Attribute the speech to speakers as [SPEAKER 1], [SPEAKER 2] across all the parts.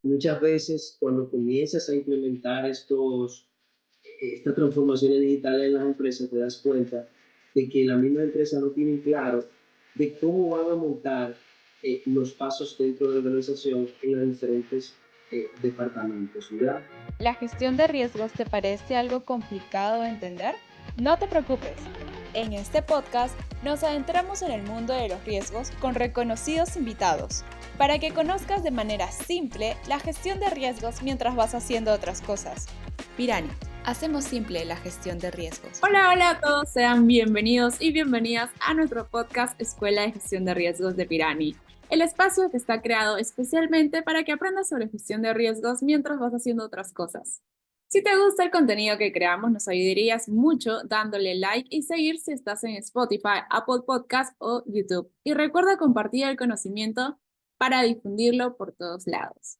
[SPEAKER 1] muchas veces cuando comienzas a implementar estas transformaciones digitales en las empresas, te das cuenta de que la misma empresa no tiene claro de cómo van a montar los pasos dentro de la organización en los diferentes departamentos, ¿verdad?
[SPEAKER 2] ¿La gestión de riesgos te parece algo complicado de entender? No te preocupes. En este podcast nos adentramos en el mundo de los riesgos con reconocidos invitados, para que conozcas de manera simple la gestión de riesgos mientras vas haciendo otras cosas. Pirani, hacemos simple la gestión de riesgos.
[SPEAKER 3] Hola a todos, sean bienvenidos y bienvenidas a nuestro podcast Escuela de Gestión de Riesgos de Pirani, el espacio que está creado especialmente para que aprendas sobre gestión de riesgos mientras vas haciendo otras cosas. Si te gusta el contenido que creamos, nos ayudarías mucho dándole like y seguir si estás en Spotify, Apple Podcast o YouTube. Y recuerda compartir el conocimiento para difundirlo por todos lados.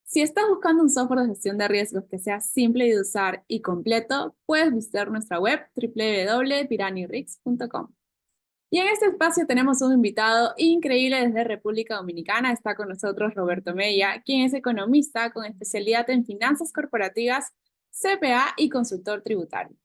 [SPEAKER 3] Si estás buscando un software de gestión de riesgos que sea simple de usar y completo, puedes visitar nuestra web www.piranirix.com. Y en este espacio tenemos un invitado increíble desde República Dominicana. Está con nosotros Roberto Mella, quien es economista con especialidad en finanzas corporativas, CPA y consultor tributario.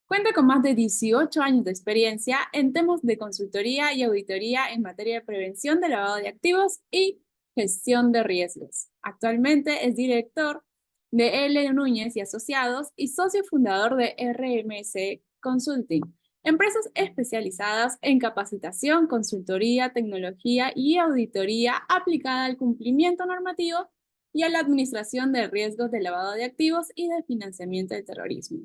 [SPEAKER 3] Cuenta con más de 18 años de experiencia en temas de consultoría y auditoría en materia de prevención de lavado de activos y gestión de riesgos. Actualmente es director de L. Núñez y Asociados y socio fundador de RMC Consulting, empresas especializadas en capacitación, consultoría, tecnología y auditoría aplicada al cumplimiento normativo y a la administración de riesgos de lavado de activos y de financiamiento del terrorismo.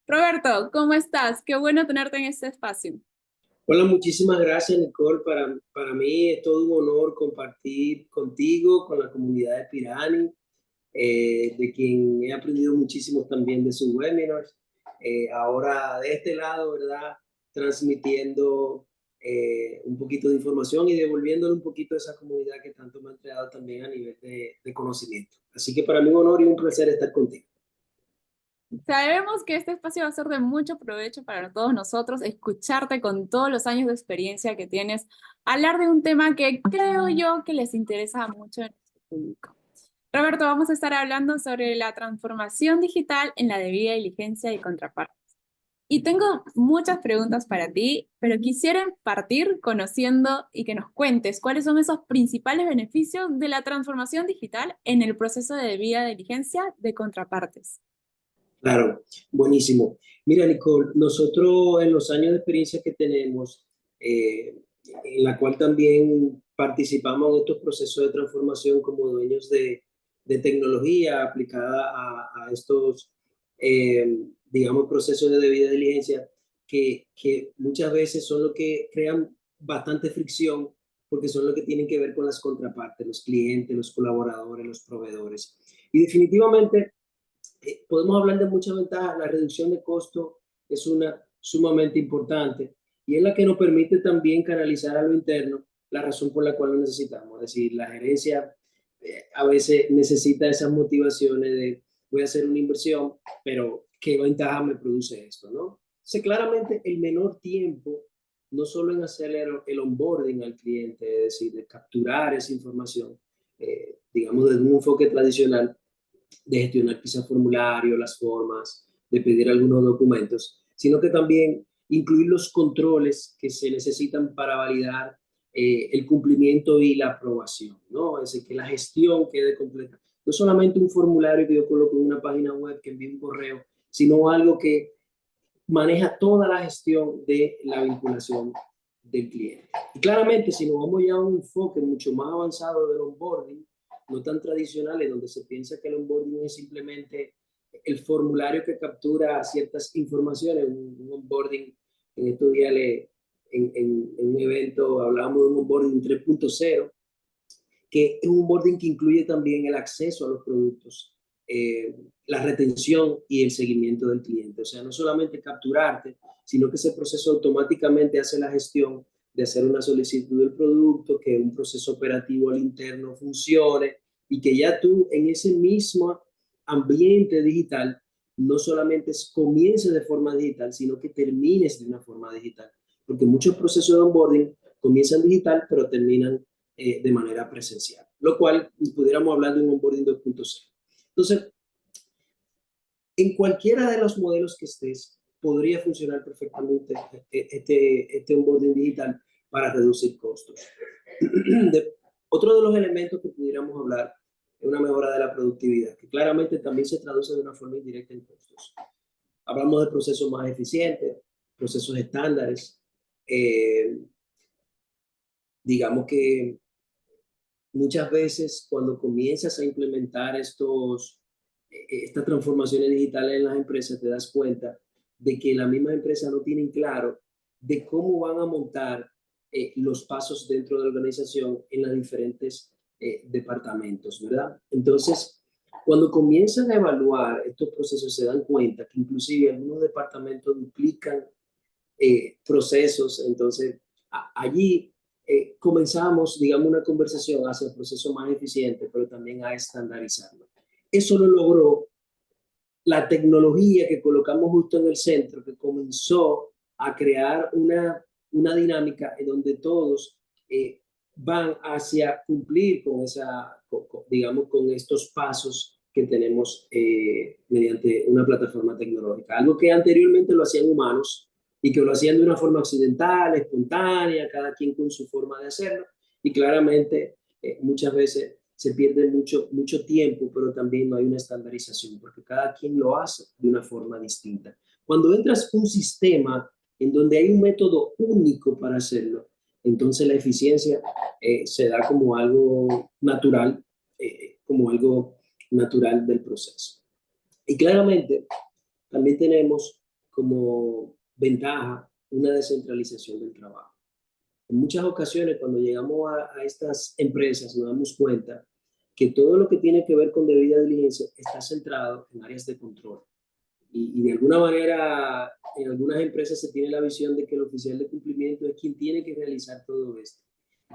[SPEAKER 3] Roberto, ¿cómo estás? Qué bueno tenerte en este espacio.
[SPEAKER 1] Hola, muchísimas gracias, Nicole. Para mí es todo un honor compartir contigo, con la comunidad de Pirani, de quien he aprendido muchísimo también de sus webinars. Ahora de este lado, ¿verdad? Transmitiendo un poquito de información y devolviéndole un poquito a esa comunidad que tanto me ha entregado también a nivel de conocimiento. Así que para mí es un honor y un placer estar contigo.
[SPEAKER 3] Sabemos que este espacio va a ser de mucho provecho para todos nosotros, escucharte con todos los años de experiencia que tienes, hablar de un tema que creo yo que les interesa mucho en nuestro público. Roberto, vamos a estar hablando sobre la transformación digital en la debida diligencia y contraparte. Y tengo muchas preguntas para ti, pero quisiera partir conociendo y que nos cuentes cuáles son esos principales beneficios de la transformación digital en el proceso de debida diligencia de contrapartes.
[SPEAKER 1] Claro, buenísimo. Mira, Nicole, nosotros en los años de experiencia que tenemos, en la cual también participamos en estos procesos de transformación como dueños de tecnología aplicada a estos, digamos, procesos de debida diligencia, que muchas veces son los que crean bastante fricción porque son los que tienen que ver con las contrapartes, los clientes, los colaboradores, los proveedores. Y definitivamente podemos hablar de muchas ventajas. La reducción de costo es una sumamente importante y es la que nos permite también canalizar a lo interno la razón por la cual lo necesitamos. Es decir, la gerencia a veces necesita esas motivaciones de voy a hacer una inversión, pero ¿qué ventaja me produce esto? ¿No? Entonces, claramente el menor tiempo, no solo en hacer el onboarding al cliente, es decir, de capturar esa información, digamos, desde un enfoque tradicional, de gestionar quizás formularios, las formas, de pedir algunos documentos, sino que también incluir los controles que se necesitan para validar el cumplimiento y la aprobación, ¿no? Es decir, que la gestión quede completa. No solamente un formulario que yo coloco en una página web, que envíe un correo, sino algo que maneja toda la gestión de la vinculación del cliente. Y claramente, si nos vamos ya a un enfoque mucho más avanzado del onboarding, no tan tradicionales, donde se piensa que el onboarding es simplemente el formulario que captura ciertas informaciones, un onboarding, en estos días en un evento hablábamos de un onboarding 3.0, que es un onboarding que incluye también el acceso a los productos, la retención y el seguimiento del cliente. O sea, no solamente capturarte, sino que ese proceso automáticamente hace la gestión de hacer una solicitud del producto, que un proceso operativo al interno funcione y que ya tú en ese mismo ambiente digital no solamente comiences de forma digital, sino que termines de una forma digital. Porque muchos procesos de onboarding comienzan digital, pero terminan de manera presencial. lo cual pudiéramos hablar de un onboarding 2.0. Entonces, en cualquiera de los modelos que estés, podría funcionar perfectamente este onboarding digital para reducir costos. Otro de los elementos que pudiéramos hablar es una mejora de la productividad, que claramente también se traduce de una forma indirecta en costos. Hablamos de procesos más eficientes, procesos estándares. Digamos que muchas veces cuando comienzas a implementar estas transformaciones digitales en las empresas, te das cuenta de que las mismas empresas no tienen claro de cómo van a montar los pasos dentro de la organización en los diferentes departamentos, ¿verdad? Entonces, cuando comienzan a evaluar estos procesos, se dan cuenta que inclusive algunos departamentos duplican procesos. Entonces, allí comenzamos, digamos, una conversación hacia el proceso más eficiente, pero también a estandarizarlo. Eso lo logró la tecnología que colocamos justo en el centro, que comenzó a crear una dinámica en donde todos van hacia cumplir con digamos, con estos pasos que tenemos mediante una plataforma tecnológica. Algo que anteriormente lo hacían humanos y que lo hacían de una forma accidental, espontánea, cada quien con su forma de hacerlo, y claramente muchas veces se pierde mucho tiempo, pero también no hay una estandarización, porque cada quien lo hace de una forma distinta. Cuando entras un sistema en donde hay un método único para hacerlo, entonces la eficiencia se da como algo natural, del proceso. Y claramente también tenemos como ventaja una descentralización del trabajo. En muchas ocasiones, cuando llegamos a estas empresas, nos damos cuenta que todo lo que tiene que ver con debida diligencia está centrado en áreas de control. Y de alguna manera, en algunas empresas se tiene la visión de que el oficial de cumplimiento es quien tiene que realizar todo esto.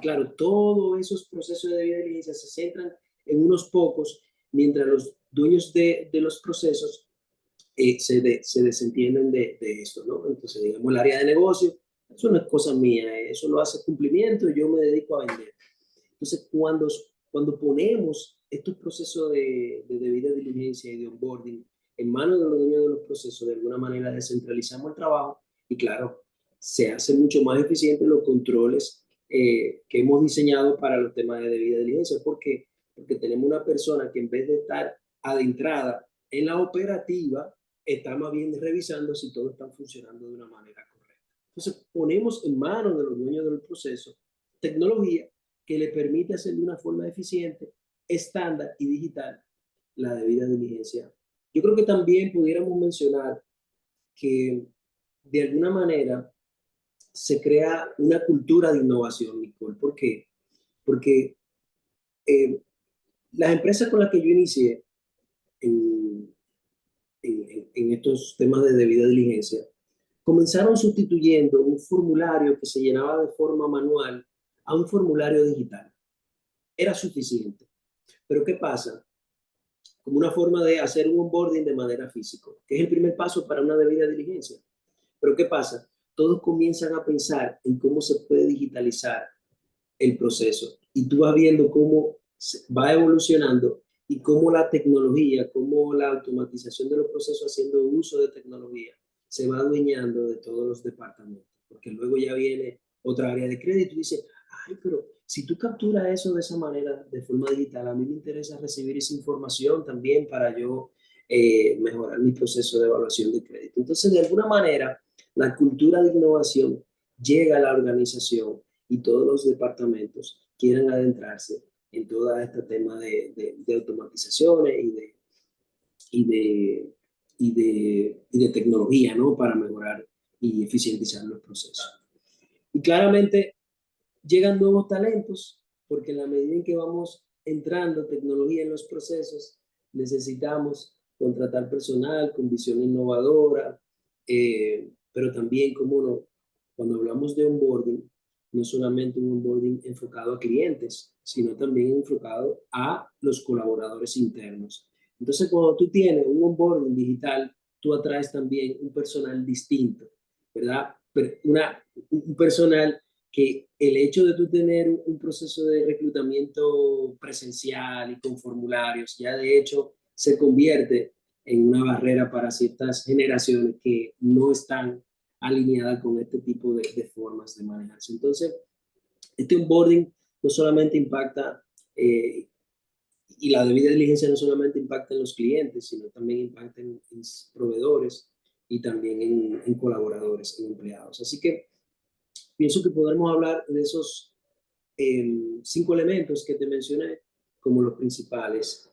[SPEAKER 1] Claro, todos esos procesos de debida diligencia se centran en unos pocos, mientras los dueños de los procesos se desentienden de esto, ¿no? Entonces, digamos, el área de negocio, eso no es cosa mía, eso lo hace cumplimiento y yo me dedico a vender. Entonces, cuando ponemos estos procesos de debida diligencia y de onboarding en manos de los dueños de los procesos, de alguna manera descentralizamos el trabajo y claro, se hace mucho más eficiente los controles que hemos diseñado para los temas de debida diligencia. ¿Por qué? Porque tenemos una persona que en vez de estar adentrada en la operativa, está más bien revisando si todo está funcionando de una manera correcta. Entonces, ponemos en manos de los dueños del proceso tecnología que le permite hacer de una forma eficiente, estándar y digital la debida diligencia. Yo creo que también pudiéramos mencionar que de alguna manera se crea una cultura de innovación, Nicole. ¿Por qué? Porque las empresas con las que yo inicié en estos temas de debida diligencia comenzaron sustituyendo un formulario que se llenaba de forma manual a un formulario digital. Era suficiente. Pero ¿qué pasa? Como una forma de hacer un onboarding de manera física, que es el primer paso para una debida diligencia. Pero ¿qué pasa? Todos comienzan a pensar en cómo se puede digitalizar el proceso y tú vas viendo cómo va evolucionando y cómo la tecnología, cómo la automatización de los procesos haciendo uso de tecnología se va adueñando de todos los departamentos, porque luego ya viene otra área de crédito y dice, ay, pero si tú capturas eso de esa manera, de forma digital, a mí me interesa recibir esa información también para yo mejorar mi proceso de evaluación de crédito. Entonces, de alguna manera, la cultura de innovación llega a la organización y todos los departamentos quieren adentrarse en todo este tema de automatizaciones y de tecnología, ¿no? Para mejorar y eficientizar los procesos. Y claramente llegan nuevos talentos, porque en la medida en que vamos entrando tecnología en los procesos, necesitamos contratar personal con visión innovadora, pero también, como no, cuando hablamos de onboarding, no solamente un onboarding enfocado a clientes, sino también enfocado a los colaboradores internos. Entonces, cuando tú tienes un onboarding digital, tú atraes también un personal distinto, ¿verdad? Un personal que el hecho de tú tener un proceso de reclutamiento presencial y con formularios ya de hecho se convierte en una barrera para ciertas generaciones que no están alineadas con este tipo de formas de manejarse. Entonces, este onboarding no solamente impacta, y la debida diligencia no solamente impacta en los clientes, sino también impacta en proveedores y también en colaboradores, en empleados. Así que pienso que podremos hablar de esos 5 elementos que te mencioné como los principales.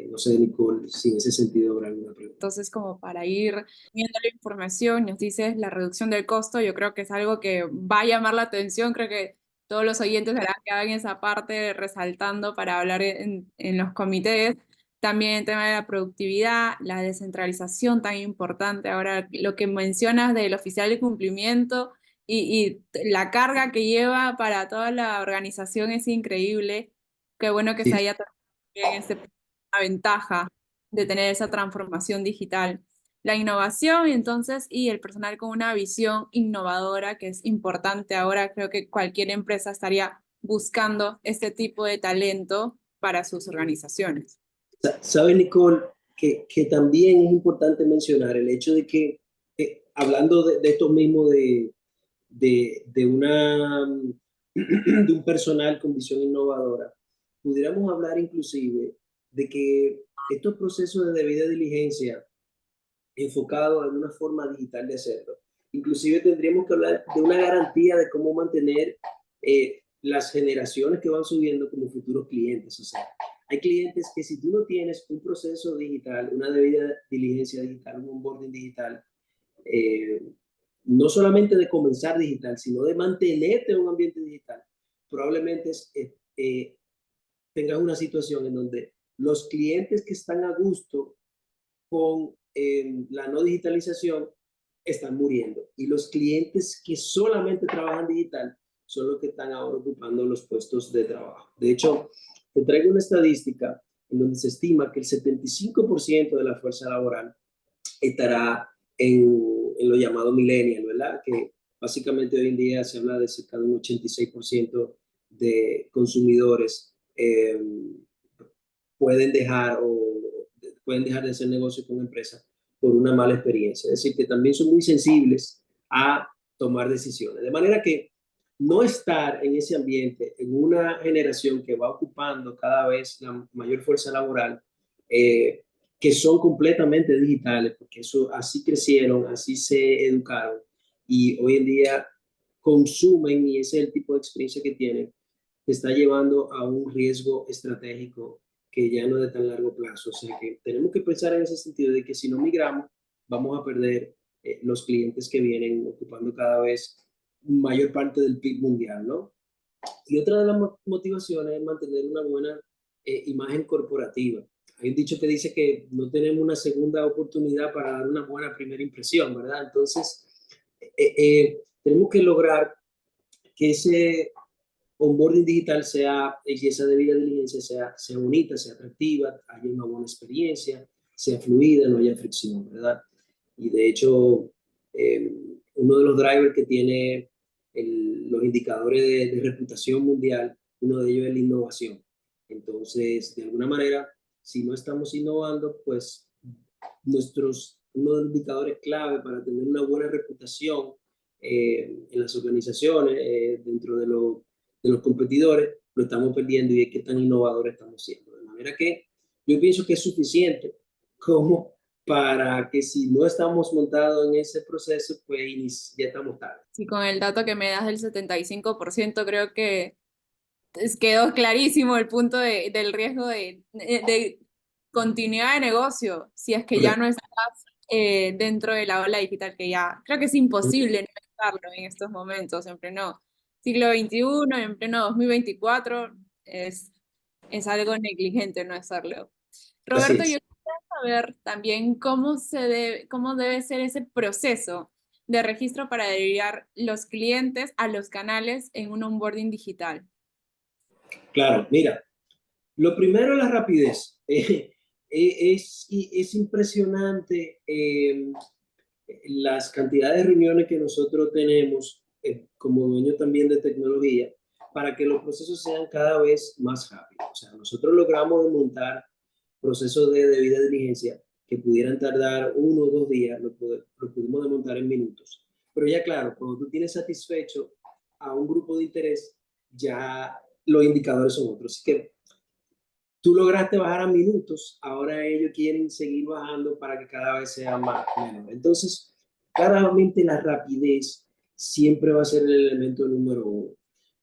[SPEAKER 1] No sé, Nicole, si en ese sentido habrá alguna pregunta.
[SPEAKER 3] Entonces, como para ir viendo la información, nos dices la reducción del costo, yo creo que es algo que va a llamar la atención, creo que todos los oyentes verán que hagan esa parte resaltando para hablar en los comités. También el tema de la productividad, la descentralización tan importante. Ahora, lo que mencionas del oficial de cumplimiento y la carga que lleva para toda la organización es increíble. Qué bueno que se
[SPEAKER 1] Sí.
[SPEAKER 3] haya también una ventaja de tener esa transformación digital. La innovación, entonces, y el personal con una visión innovadora, que es importante ahora, creo que cualquier empresa estaría buscando este tipo de talento para sus organizaciones.
[SPEAKER 1] ¿Sabe, Nicole, que también es importante mencionar el hecho de que, hablando de esto mismo de una, de un personal con visión innovadora, pudiéramos hablar inclusive de que estos procesos de debida diligencia enfocados en una forma digital de hacerlo, inclusive tendríamos que hablar de una garantía de cómo mantener las generaciones que van subiendo como futuros clientes. O sea, hay clientes que si tú no tienes un proceso digital, una debida diligencia digital, un onboarding digital, eh, no solamente de comenzar digital, sino de mantenerte en un ambiente digital, probablemente tengas una situación en donde los clientes que están a gusto con la no digitalización están muriendo y los clientes que solamente trabajan digital son los que están ahora ocupando los puestos de trabajo. De hecho, te traigo una estadística en donde se estima que el 75% de la fuerza laboral estará en lo llamado millennial, ¿verdad? Que básicamente hoy en día se habla de cerca de un 86% de consumidores pueden dejar pueden dejar de hacer negocio con empresas por una mala experiencia. Es decir, que también son muy sensibles a tomar decisiones. De manera que no estar en ese ambiente, en una generación que va ocupando cada vez la mayor fuerza laboral, que son completamente digitales, porque eso, así crecieron, así se educaron y hoy en día consumen y ese es el tipo de experiencia que tienen, te está llevando a un riesgo estratégico que ya no es de tan largo plazo. O sea que tenemos que pensar en ese sentido de que si no migramos, vamos a perder los clientes que vienen ocupando cada vez mayor parte del PIB mundial, ¿no? Y otra de las motivaciones es mantener una buena imagen corporativa. Hay un dicho que dice que no tenemos una segunda oportunidad para dar una buena primera impresión, ¿verdad? Entonces, tenemos que lograr que ese onboarding digital sea, y esa debida diligencia sea bonita, sea atractiva, haya una buena experiencia, sea fluida, no haya fricción, ¿verdad? Y de hecho, uno de los drivers que tiene los indicadores de reputación mundial, uno de ellos es la innovación. Entonces, de alguna manera, si no estamos innovando, pues uno de los indicadores clave para tener una buena reputación en las organizaciones, dentro de los competidores, lo estamos perdiendo y es qué tan innovadores estamos siendo. De manera que yo pienso que es suficiente como para que si no estamos montados en ese proceso, pues ya estamos tarde.
[SPEAKER 3] Sí, con el dato que me das del 75%, creo que quedó clarísimo el punto del riesgo de continuidad de negocio, si es que ya
[SPEAKER 1] Correcto.
[SPEAKER 3] no estás dentro de la ola digital, que ya creo que es imposible no estarlo en estos momentos, en pleno siglo XXI, en pleno 2024, es algo negligente no hacerlo.
[SPEAKER 1] Así
[SPEAKER 3] Roberto, yo
[SPEAKER 1] es.
[SPEAKER 3] quisiera saber también cómo debe ser ese proceso de registro para derivar los clientes a los canales en un onboarding digital.
[SPEAKER 1] Claro, mira, lo primero es la rapidez. Es impresionante las cantidades de reuniones que nosotros tenemos como dueño también de tecnología para que los procesos sean cada vez más rápidos. O sea, nosotros logramos montar procesos de debida diligencia que pudieran tardar 1 o 2 días, lo pudimos montar en minutos. Pero ya claro, cuando tú tienes satisfecho a un grupo de interés, ya los indicadores son otros. Así que tú lograste bajar a minutos, ahora ellos quieren seguir bajando para que cada vez sea más menor. Entonces, claramente la rapidez siempre va a ser el elemento número uno.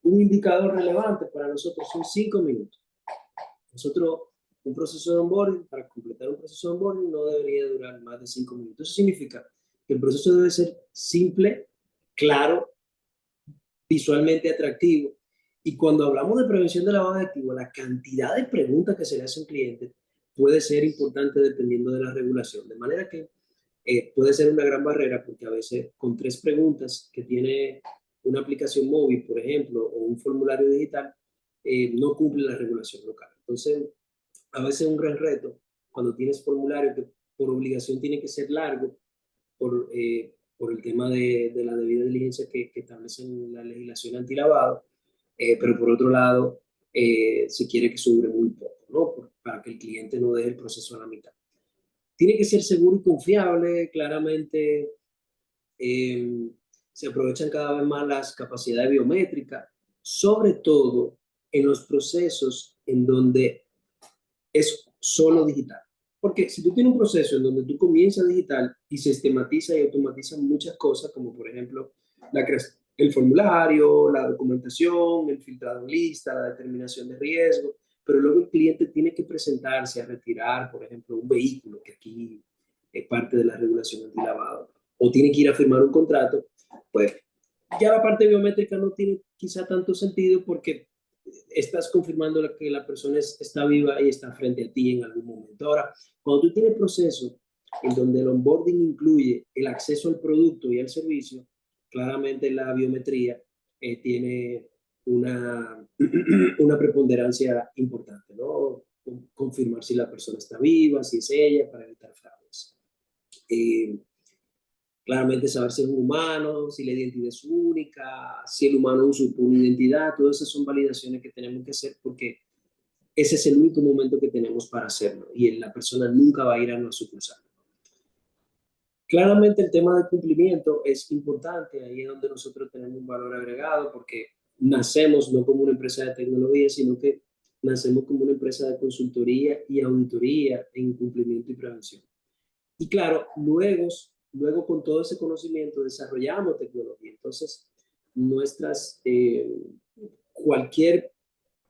[SPEAKER 1] Un indicador relevante para nosotros son 5 minutos. Nosotros, un proceso de onboarding, para completar un proceso de onboarding no debería durar más de 5 minutos. Eso significa que el proceso debe ser simple, claro, visualmente atractivo. Y cuando hablamos de prevención de lavado de activos, la cantidad de preguntas que se le hace a un cliente puede ser importante dependiendo de la regulación. De manera que puede ser una gran barrera porque a veces con 3 preguntas que tiene una aplicación móvil, por ejemplo, o un formulario digital, no cumple la regulación local. Entonces, a veces es un gran reto cuando tienes formulario que por obligación tiene que ser largo por el tema de la debida diligencia que establece la legislación antilavado, pero por otro lado, se quiere que sobre muy poco, ¿no? Para que el cliente no deje el proceso a la mitad. Tiene que ser seguro y confiable, claramente se aprovechan cada vez más las capacidades biométricas, sobre todo en los procesos en donde es solo digital. Porque si tú tienes un proceso en donde tú comienzas digital y sistematiza y automatiza muchas cosas, como por ejemplo el formulario, la documentación, el filtrado en lista, la determinación de riesgo, pero luego el cliente tiene que presentarse a retirar, por ejemplo, un vehículo, que aquí es parte de la regulación antilavado, o tiene que ir a firmar un contrato, pues ya la parte biométrica no tiene quizá tanto sentido porque estás confirmando que la persona está viva y está frente a ti en algún momento. Ahora, cuando tú tienes procesos en donde el onboarding incluye el acceso al producto y al servicio, claramente la biometría tiene una, una preponderancia importante, ¿no? Confirmar si la persona está viva, si es ella, para evitar fraudes. Claramente saber si es un humano, si la identidad es única, si el humano usurpó una identidad, todas esas son validaciones que tenemos que hacer porque ese es el único momento que tenemos para hacerlo y la persona nunca va a ir a una sucursal. Claramente el tema de cumplimiento es importante, ahí es donde nosotros tenemos un valor agregado porque nacemos no como una empresa de tecnología, sino que nacemos como una empresa de consultoría y auditoría en cumplimiento y prevención. Y claro, luego con todo ese conocimiento desarrollamos tecnología. Entonces, nuestras, cualquier,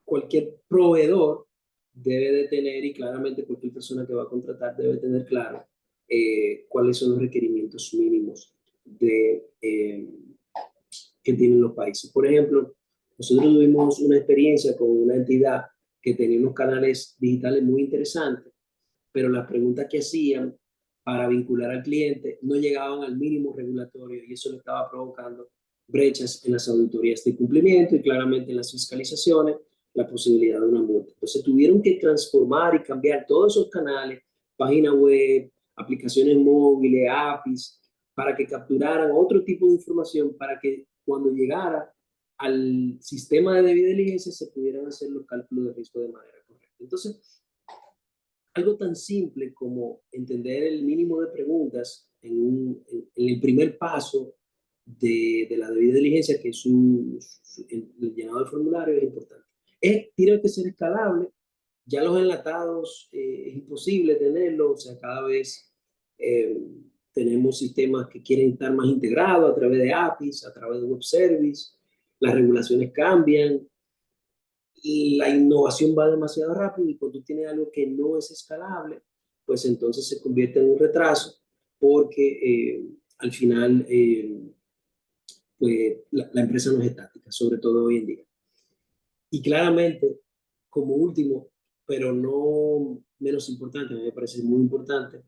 [SPEAKER 1] cualquier proveedor debe de tener, y claramente cualquier persona que va a contratar debe tener claro cuáles son los requerimientos mínimos que tienen los países. Por ejemplo, nosotros tuvimos una experiencia con una entidad que tenía unos canales digitales muy interesantes, pero las preguntas que hacían para vincular al cliente no llegaban al mínimo regulatorio y eso le estaba provocando brechas en las auditorías de cumplimiento y claramente en las fiscalizaciones, la posibilidad de una multa. Entonces tuvieron que transformar y cambiar todos esos canales, página web, aplicaciones móviles, APIs, para que capturaran otro tipo de información para que cuando llegara al sistema de debida diligencia se pudieran hacer los cálculos de riesgo de manera correcta. Entonces, algo tan simple como entender el mínimo de preguntas en el primer paso de la debida diligencia, que es el llenado del formulario, es importante. Tiene que ser escalable. Ya los enlatados es imposible tenerlo, o sea, cada vez eh, tenemos sistemas que quieren estar más integrados a través de APIs, a través de web service, las regulaciones cambian, la innovación va demasiado rápido y cuando tú tienes algo que no es escalable, pues entonces se convierte en un retraso porque al final pues la empresa no es estática, sobre todo hoy en día. Y claramente, como último, pero no menos importante, a mí me parece muy importante,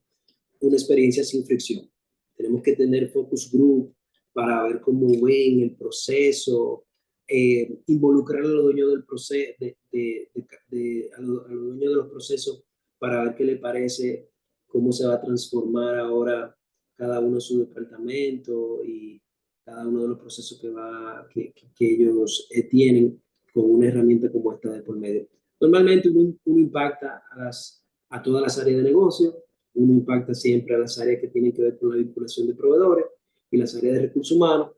[SPEAKER 1] una experiencia sin fricción. Tenemos que tener focus group para ver cómo ven el proceso, involucrar a los dueños del proceso, a los dueños de los procesos para ver qué le parece, cómo se va a transformar ahora cada uno de su departamento y cada uno de los procesos que ellos tienen con una herramienta como esta de por medio. Normalmente uno impacta a todas las áreas de negocio, uno impacta siempre a las áreas que tienen que ver con la vinculación de proveedores y las áreas de recursos humanos,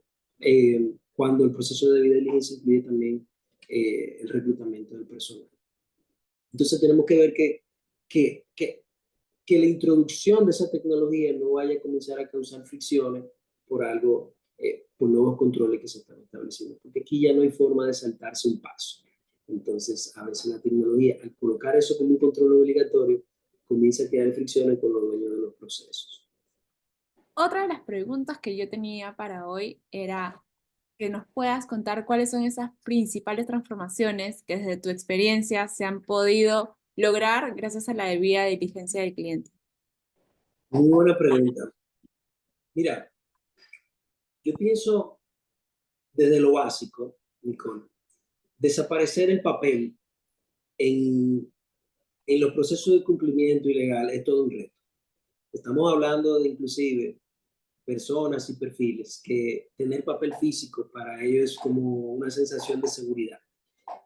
[SPEAKER 1] cuando el proceso de debida diligencia incluye también el reclutamiento del personal. Entonces tenemos que ver que la introducción de esa tecnología no vaya a comenzar a causar fricciones por algo, por nuevos controles que se están estableciendo, porque aquí ya no hay forma de saltarse un paso. Entonces, a veces la tecnología, al colocar eso como un control obligatorio, comienza a crear fricciones con los dueños de los procesos.
[SPEAKER 3] Otra de las preguntas que yo tenía para hoy era que nos puedas contar cuáles son esas principales transformaciones que desde tu experiencia se han podido lograr gracias a la debida diligencia del cliente.
[SPEAKER 1] Muy buena pregunta. Mira, yo pienso desde lo básico, Nicole, desaparecer el papel en los procesos de cumplimiento ilegal es todo un reto. Estamos hablando de inclusive personas y perfiles que tener papel físico para ellos es como una sensación de seguridad.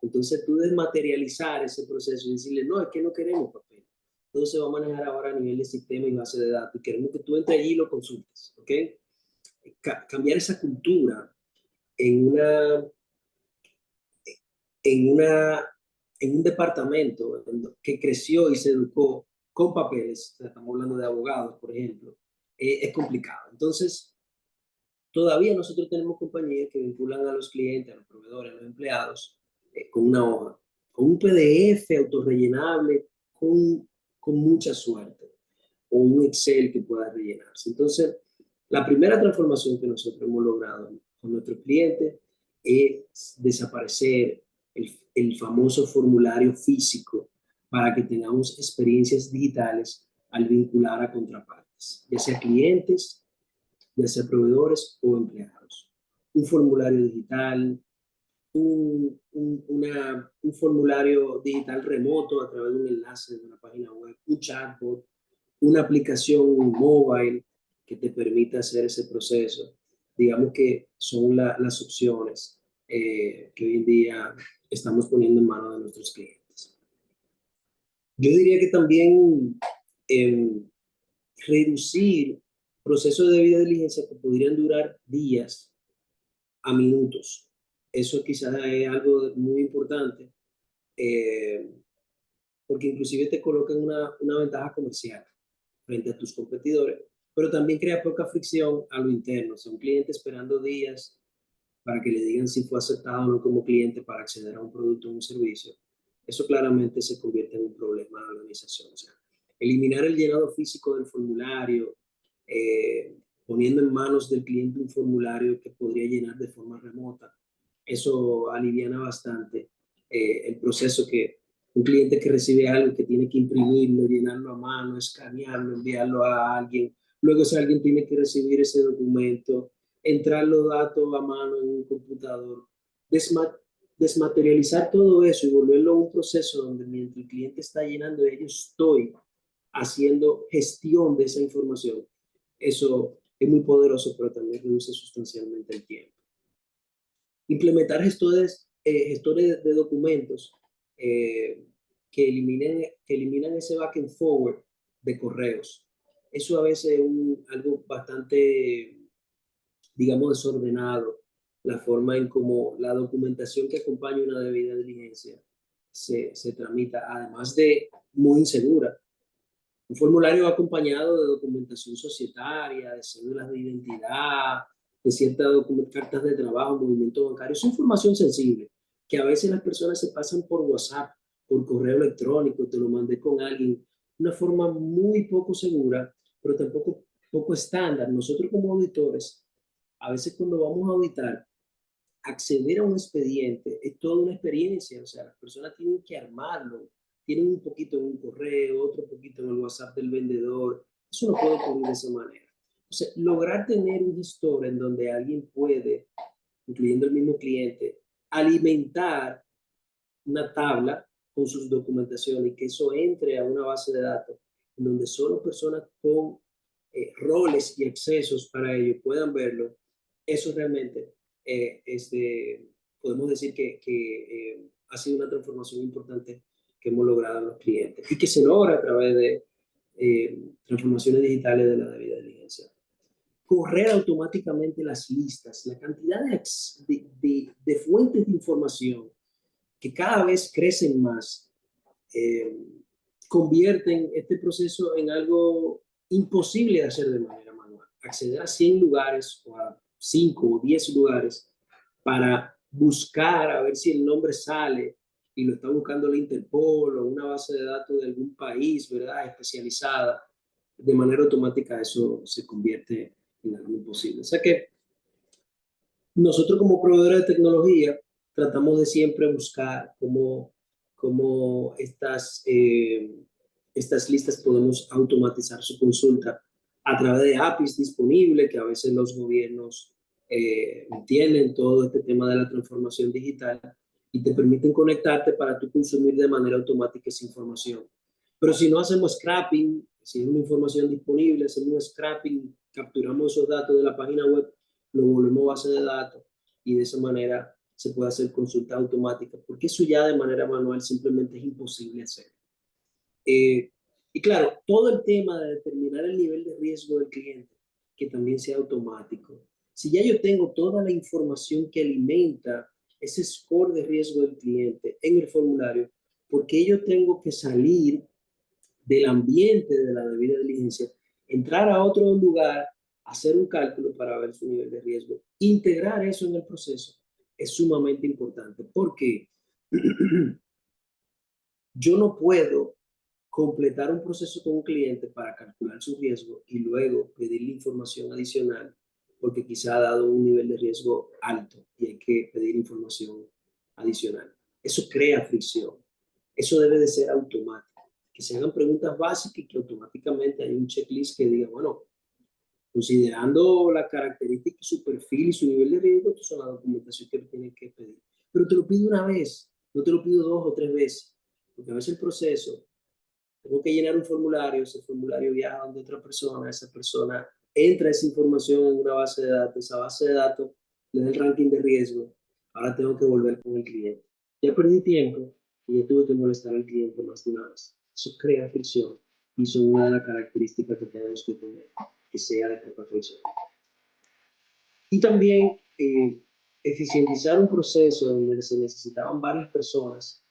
[SPEAKER 1] Entonces tú desmaterializar ese proceso y decirle, no, es que no queremos papel. Todo se va a manejar ahora a nivel de sistema y base de datos y queremos que tú entres allí y lo consultes, ¿ok? Cambiar esa cultura en una, en una, en un departamento que creció y se educó con papeles, o sea, estamos hablando de abogados, por ejemplo, es complicado. Entonces, todavía nosotros tenemos compañías que vinculan a los clientes, a los proveedores, a los empleados, con una hoja, con un PDF autorrellenable, con mucha suerte, o un Excel que pueda rellenarse. Entonces, la primera transformación que nosotros hemos logrado con nuestros clientes es desaparecer el famoso formulario físico para que tengamos experiencias digitales al vincular a contrapartes, ya sea clientes, ya sea proveedores o empleados. Un formulario digital, un formulario digital remoto a través de un enlace de una página web, un chatbot, una aplicación mobile que te permita hacer ese proceso. Digamos que son las opciones que hoy en día estamos poniendo en manos de nuestros clientes. Yo diría que también reducir procesos de debida diligencia que podrían durar días a minutos. Eso quizás es algo muy importante, porque inclusive te coloca en una ventaja comercial frente a tus competidores, pero también crea poca fricción a lo interno. O sea, un cliente esperando días para que le digan si fue aceptado o no como cliente para acceder a un producto o un servicio. Eso claramente se convierte en un problema de la organización. O sea, eliminar el llenado físico del formulario, poniendo en manos del cliente un formulario que podría llenar de forma remota, eso aliviana bastante el proceso que un cliente que recibe algo que tiene que imprimirlo, llenarlo a mano, escanearlo, enviarlo a alguien, luego ese alguien tiene que recibir ese documento, entrar los datos a mano en un computador, desmaterializar todo eso y volverlo a un proceso donde mientras el cliente está llenando, yo estoy haciendo gestión de esa información. Eso es muy poderoso, pero también reduce sustancialmente el tiempo. Implementar gestores de documentos que eliminan ese back and forward de correos. Eso a veces es algo bastante, digamos, desordenado, la forma en cómo la documentación que acompaña una debida diligencia se tramita, además de muy insegura. Un formulario va acompañado de documentación societaria, de cédulas de identidad, de ciertas cartas de trabajo, movimiento bancario. Es información sensible que a veces las personas se pasan por WhatsApp, por correo electrónico, te lo mandé con alguien, una forma muy poco segura, pero tampoco poco estándar. Nosotros como auditores, a veces cuando vamos a auditar, acceder a un expediente es toda una experiencia, o sea, las personas tienen que armarlo, tienen un poquito en un correo, otro poquito en el WhatsApp del vendedor, eso no puede ocurrir de esa manera. O sea, lograr tener un gestor en donde alguien puede, incluyendo el mismo cliente, alimentar una tabla con sus documentaciones y que eso entre a una base de datos en donde solo personas con roles y accesos para ello puedan verlo, Eso realmente podemos decir que ha sido una transformación importante que hemos logrado en los clientes y que se logra a través de transformaciones digitales de la debida diligencia. Correr automáticamente las listas, la cantidad de fuentes de información que cada vez crecen más, convierten este proceso en algo imposible de hacer de manera manual. Acceder a 100 lugares o a 5 o 10 lugares para buscar a ver si el nombre sale y lo está buscando la Interpol o una base de datos de algún país, ¿verdad?, especializada, de manera automática eso se convierte en algo imposible. O sea que nosotros como proveedores de tecnología tratamos de siempre buscar cómo estas listas podemos automatizar su consulta a través de APIs disponibles, que a veces los gobiernos tienen todo este tema de la transformación digital y te permiten conectarte para tú consumir de manera automática esa información. Pero si no hacemos scrapping, si hay una información disponible, hacemos un scrapping, capturamos esos datos de la página web, lo volvemos base de datos y de esa manera se puede hacer consulta automática, porque eso ya de manera manual simplemente es imposible hacer. Y claro, todo el tema de determinar el nivel de riesgo del cliente, que también sea automático. Si ya yo tengo toda la información que alimenta ese score de riesgo del cliente en el formulario, ¿por qué yo tengo que salir del ambiente de la debida diligencia, entrar a otro lugar, hacer un cálculo para ver su nivel de riesgo? Integrar eso en el proceso es sumamente importante, porque yo no puedo completar un proceso con un cliente para calcular su riesgo y luego pedirle información adicional porque quizá ha dado un nivel de riesgo alto y hay que pedir información adicional. Eso crea fricción. Eso debe de ser automático. Que se hagan preguntas básicas y que automáticamente hay un checklist que diga, bueno, considerando la característica, su perfil y su nivel de riesgo, esto es la documentación que tienen que pedir. Pero te lo pido una vez, no te lo pido 2 o 3 veces, porque a veces el proceso, tengo que llenar un formulario, ese formulario viaja donde otra persona, esa persona entra esa información en una base de datos, esa base de datos le da el ranking de riesgo, ahora tengo que volver con el cliente. Ya perdí tiempo y ya tuve que molestar al cliente más de una vez. Eso crea fricción y son una de las características que tenemos que tener, que sea de poca fricción. Y también eficientizar un proceso donde se necesitaban varias personas,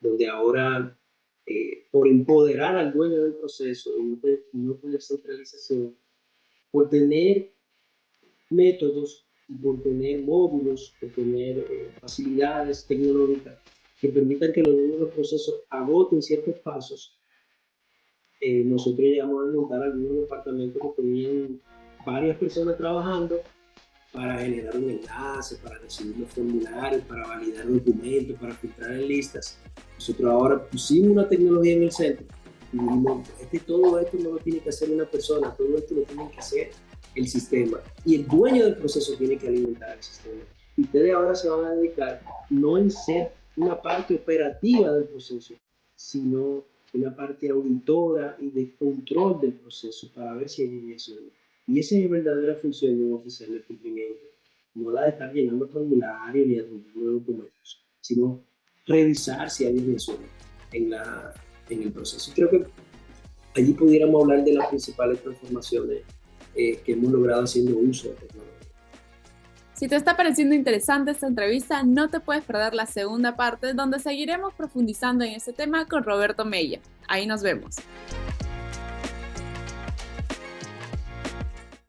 [SPEAKER 1] donde ahora, por empoderar al dueño del proceso, no tener centralización, por tener métodos, por tener módulos, por tener facilidades tecnológicas que permitan que los dueños del proceso agoten ciertos pasos, nosotros llegamos a montar algunos departamentos que tenían varias personas trabajando para generar un enlace, para recibir los formularios, para validar documentos, para filtrar en listas. Nosotros ahora pusimos una tecnología en el centro y dijimos, todo esto no lo tiene que hacer una persona, todo esto lo tiene que hacer el sistema. Y el dueño del proceso tiene que alimentar el sistema. Y ustedes ahora se van a dedicar no en ser una parte operativa del proceso, sino una parte auditora y de control del proceso para ver si hay desviaciones. Y esa es la verdadera función de un oficial de cumplimiento, no la de estar llenando formularios ni adjuntando documentos, sino revisar si hay desviaciones en el proceso. Creo que allí pudiéramos hablar de las principales transformaciones que hemos logrado haciendo uso de tecnología.
[SPEAKER 3] Si te está pareciendo interesante esta entrevista, no te puedes perder la segunda parte donde seguiremos profundizando en este tema con Roberto Mella. Ahí nos vemos.